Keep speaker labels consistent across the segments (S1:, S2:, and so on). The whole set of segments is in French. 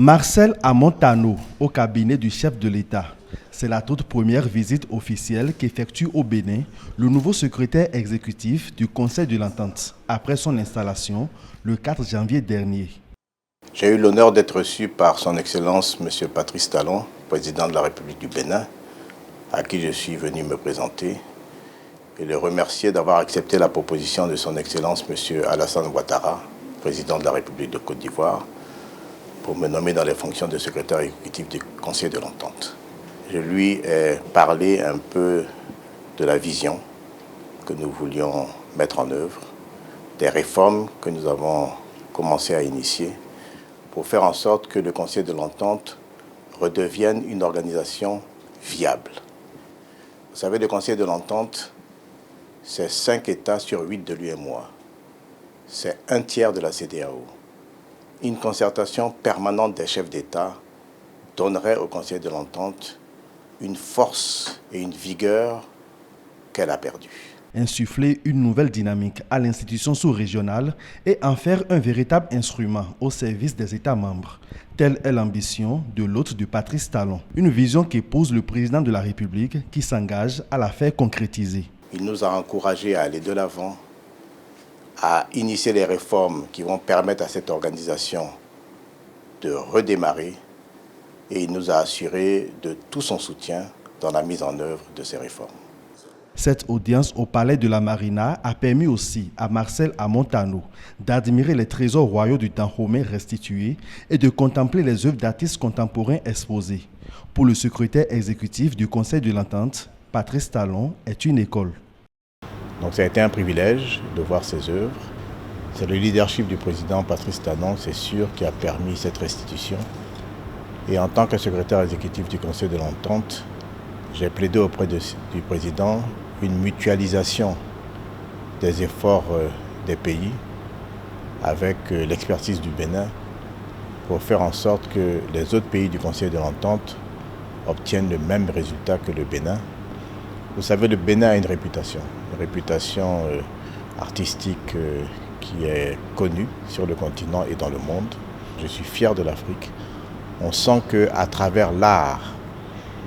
S1: Marcel Amontano au cabinet du chef de l'État. C'est la toute première visite officielle qu'effectue au Bénin le nouveau secrétaire exécutif du Conseil de l'Entente après son installation le 4 janvier dernier.
S2: J'ai eu l'honneur d'être reçu par son Excellence M. Patrice Talon, président de la République du Bénin, à qui je suis venu me présenter et le remercier d'avoir accepté la proposition de son Excellence M. Alassane Ouattara, président de la République de Côte d'Ivoire, pour me nommer dans les fonctions de secrétaire exécutif du Conseil de l'Entente. Je lui ai parlé un peu de la vision que nous voulions mettre en œuvre, des réformes que nous avons commencé à initier pour faire en sorte que le Conseil de l'Entente redevienne une organisation viable. Vous savez, le Conseil de l'Entente, c'est 5 États sur 8 de l'UEMOA. C'est un tiers de la CEDEAO. Une concertation permanente des chefs d'État donnerait au Conseil de l'Entente une force et une vigueur qu'elle a perdue.
S1: Insuffler une nouvelle dynamique à l'institution sous-régionale et en faire un véritable instrument au service des États membres. Telle est l'ambition de l'hôte de Patrice Talon. Une vision qu'épouse le président de la République qui s'engage à la faire concrétiser.
S2: Il nous a encouragés à aller de l'avant, à initier les réformes qui vont permettre à cette organisation de redémarrer et il nous a assuré de tout son soutien dans la mise en œuvre de ces réformes.
S1: Cette audience au Palais de la Marina a permis aussi à Marcel Amontano d'admirer les trésors royaux du Dahomey restitués et de contempler les œuvres d'artistes contemporains exposées. Pour le secrétaire exécutif du Conseil de l'Entente, Patrice Talon est une école.
S2: Donc ça a été un privilège de voir ces œuvres. C'est le leadership du président Patrice Talon, c'est sûr, qui a permis cette restitution. Et en tant que secrétaire exécutif du Conseil de l'Entente, j'ai plaidé auprès du président une mutualisation des efforts des pays avec l'expertise du Bénin pour faire en sorte que les autres pays du Conseil de l'Entente obtiennent le même résultat que le Bénin. Vous savez, le Bénin a une réputation artistique qui est connue sur le continent et dans le monde. Je suis fier de l'Afrique. On sent qu'à travers l'art,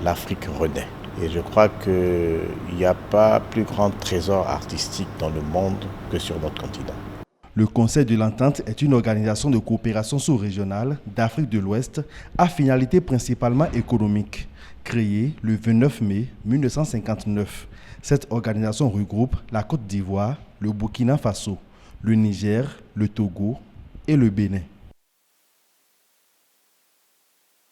S2: l'Afrique renaît. Et je crois qu'il n'y a pas plus grand trésor artistique dans le monde que sur notre continent.
S1: Le Conseil de l'Entente est une organisation de coopération sous-régionale d'Afrique de l'Ouest à finalité principalement économique. Créée le 29 mai 1959, cette organisation regroupe la Côte d'Ivoire, le Burkina Faso, le Niger, le Togo et le Bénin.